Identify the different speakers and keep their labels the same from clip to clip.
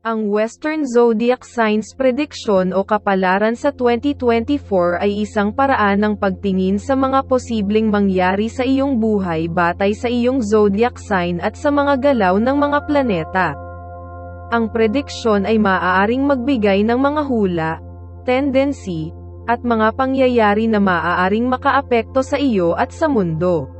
Speaker 1: Ang Western Zodiac Signs Prediction o kapalaran sa 2024 ay isang paraan ng pagtingin sa mga posibleng mangyari sa iyong buhay batay sa iyong zodiac sign at sa mga galaw ng mga planeta. Ang prediksyon ay maaaring magbigay ng mga hula, tendency, at mga pangyayari na maaaring makaapekto sa iyo at sa mundo.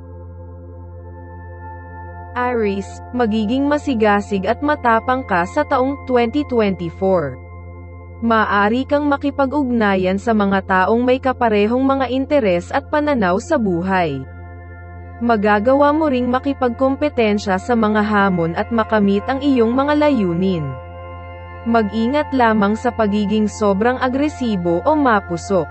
Speaker 1: Aries, magiging masigasig at matapang ka sa taong 2024. Maaari kang makipag-ugnayan sa mga taong may kaparehong mga interes at pananaw sa buhay. Magagawa mo ring makipagkompetensya sa mga hamon at makamit ang iyong mga layunin. Mag-ingat lamang sa pagiging sobrang agresibo o mapusok,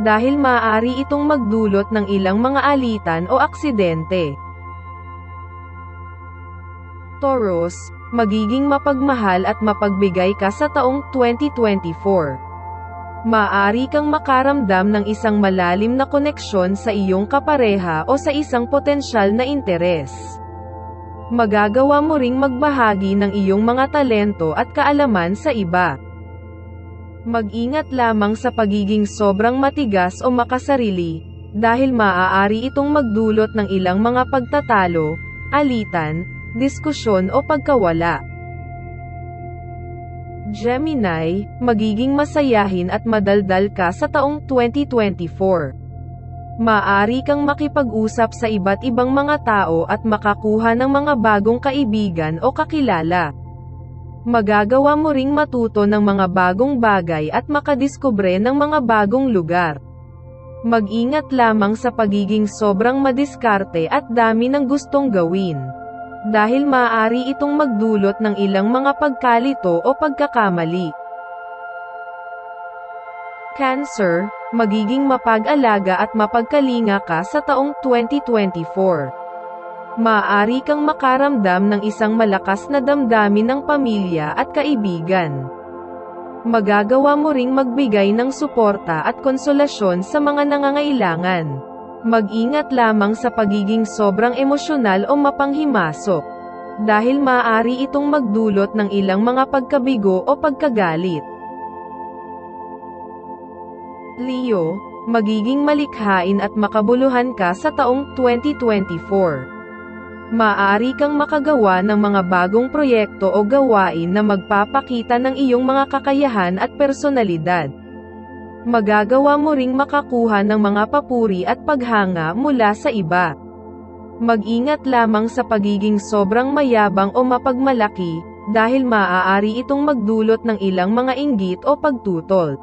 Speaker 1: dahil maaari itong magdulot ng ilang mga alitan o aksidente. Taurus, magiging mapagmahal at mapagbigay ka sa taong 2024. Maaari kang makaramdam ng isang malalim na koneksyon sa iyong kapareha o sa isang potensyal na interes. Magagawa mo ring magbahagi ng iyong mga talento at kaalaman sa iba. Mag-ingat lamang sa pagiging sobrang matigas o makasarili, dahil maaari itong magdulot ng ilang mga pagtatalo, alitan, diskusyon o pagkawala. Gemini, magiging masayahin at madaldal ka sa taong 2024. Maaari kang makipag-usap sa iba't ibang mga tao at makakuha ng mga bagong kaibigan o kakilala. Magagawa mo ring matuto ng mga bagong bagay at makadiskubre ng mga bagong lugar. Mag-ingat lamang sa pagiging sobrang madiskarte at dami ng gustong gawin, dahil maaari itong magdulot ng ilang mga pagkalito o pagkakamali. Cancer, magiging mapag-alaga at mapagkalinga ka sa taong 2024. Maaari kang makaramdam ng isang malakas na damdamin ng pamilya at kaibigan. Magagawa mo ring magbigay ng suporta at konsolasyon sa mga nangangailangan. Mag-ingat lamang sa pagiging sobrang emosyonal o mapanghimasok, dahil maaari itong magdulot ng ilang mga pagkabigo o pagkagalit. Leo, magiging malikhain at makabuluhan ka sa taong 2024. Maaari kang makagawa ng mga bagong proyekto o gawain na magpapakita ng iyong mga kakayahan at personalidad. Magagawa mo ring makakuha ng mga papuri at paghanga mula sa iba. Mag-ingat lamang sa pagiging sobrang mayabang o mapagmalaki, dahil maaari itong magdulot ng ilang mga inggit o pagtutol.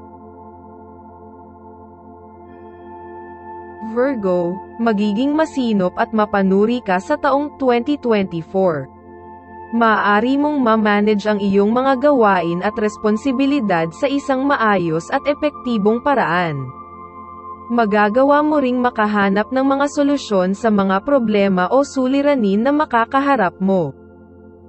Speaker 1: Virgo, magiging masinop at mapanuri ka sa taong 2024. Maaari mong ma-manage ang iyong mga gawain at responsibilidad sa isang maayos at epektibong paraan. Magagawa mo ring makahanap ng mga solusyon sa mga problema o suliranin na makakaharap mo.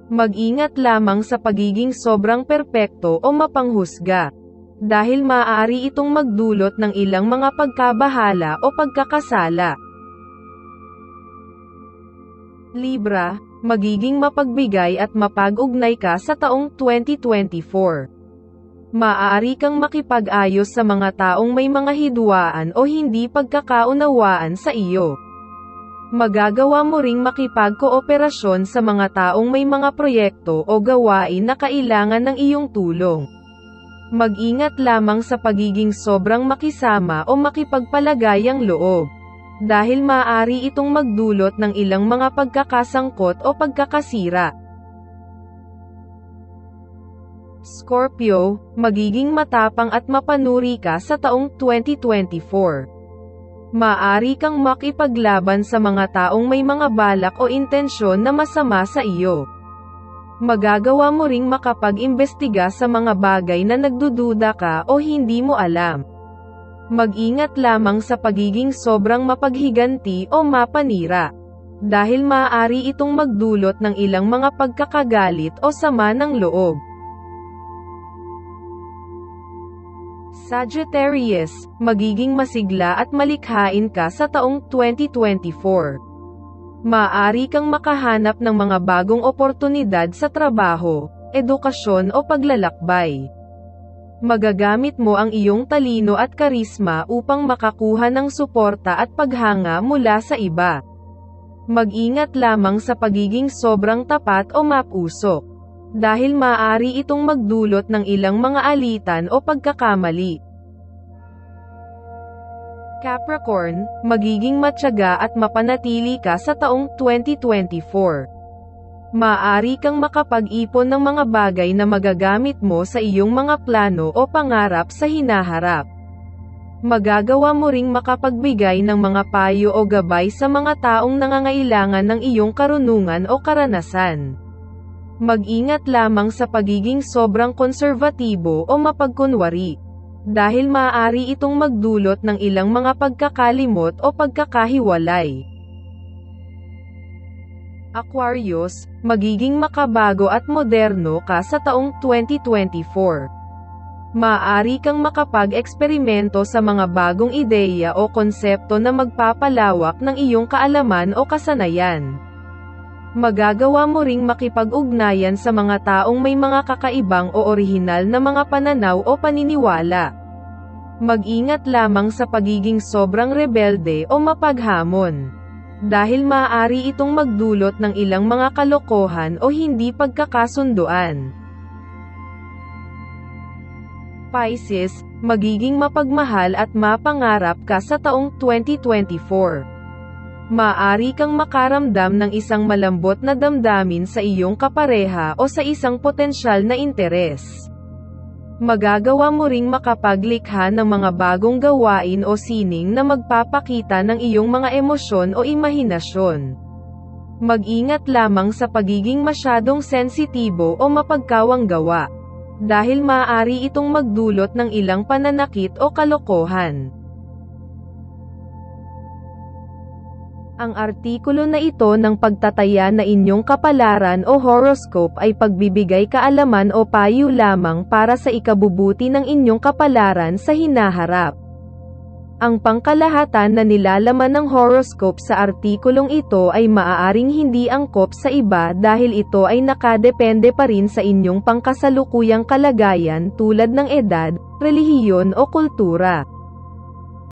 Speaker 1: Mag-ingat lamang sa pagiging sobrang perpekto o mapanghusga, dahil maaari itong magdulot ng ilang mga pagkabahala o pagkakasala. Libra, magiging mapagbigay at mapag-ugnay ka sa taong 2024. Maaari kang makipag-ayos sa mga taong may mga hidwaan o hindi pagkakaunawaan sa iyo. Magagawa mo ring makipag-kooperasyon sa mga taong may mga proyekto o gawain na kailangan ng iyong tulong. Mag-ingat lamang sa pagiging sobrang makisama o makipagpalagayang loob, dahil maaari itong magdulot ng ilang mga pagkakasangkot o pagkakasira. Scorpio, magiging matapang at mapanuri ka sa taong 2024. Maaari kang makipaglaban sa mga taong may mga balak o intensyon na masama sa iyo. Magagawa mo ring makapag-imbestiga sa mga bagay na nagdududa ka o hindi mo alam. Mag-ingat lamang sa pagiging sobrang mapaghiganti o mapanira, dahil maaari itong magdulot ng ilang mga pagkakagalit o sama ng loob. Sagittarius, magiging masigla at malikhain ka sa taong 2024. Maaari kang makahanap ng mga bagong oportunidad sa trabaho, edukasyon o paglalakbay. Magagamit mo ang iyong talino at karisma upang makakuha ng suporta at paghanga mula sa iba. Mag-ingat lamang sa pagiging sobrang tapat o mapusok, dahil maaari itong magdulot ng ilang mga alitan o pagkakamali. Capricorn, magiging matyaga at mapanatili ka sa taong 2024. Maaari kang makapag-ipon ng mga bagay na magagamit mo sa iyong mga plano o pangarap sa hinaharap. Magagawa mo ring makapagbigay ng mga payo o gabay sa mga taong nangangailangan ng iyong karunungan o karanasan. Mag-ingat lamang sa pagiging sobrang konserbatibo o mapagkunwari, dahil maaari itong magdulot ng ilang mga pagkakalimot o pagkakahiwalay. Aquarius, magiging makabago at moderno ka sa taong 2024. Maaari kang makapag-eksperimento sa mga bagong ideya o konsepto na magpapalawak ng iyong kaalaman o kasanayan. Magagawa mo ring makipag-ugnayan sa mga taong may mga kakaibang o orihinal na mga pananaw o paniniwala. Mag-ingat lamang sa pagiging sobrang rebelde o mapaghamon, dahil maaari itong magdulot ng ilang mga kalokohan o hindi pagkakasunduan. Pisces, magiging mapagmahal at mapangarap ka sa taong 2024. Maaari kang makaramdam ng isang malambot na damdamin sa iyong kapareha o sa isang potensyal na interes. Magagawa mo ring makapaglikha ng mga bagong gawain o sining na magpapakita ng iyong mga emosyon o imahinasyon. Mag-ingat lamang sa pagiging masyadong sensitibo o mapagkawang gawa, dahil maaari itong magdulot ng ilang pananakit o kalokohan. Ang artikulo na ito ng pagtataya na inyong kapalaran o horoscope ay pagbibigay kaalaman o payo lamang para sa ikabubuti ng inyong kapalaran sa hinaharap. Ang pangkalahatan na nilalaman ng horoscope sa artikulong ito ay maaaring hindi angkop sa iba dahil ito ay nakadepende pa rin sa inyong pangkasalukuyang kalagayan tulad ng edad, relihiyon o kultura.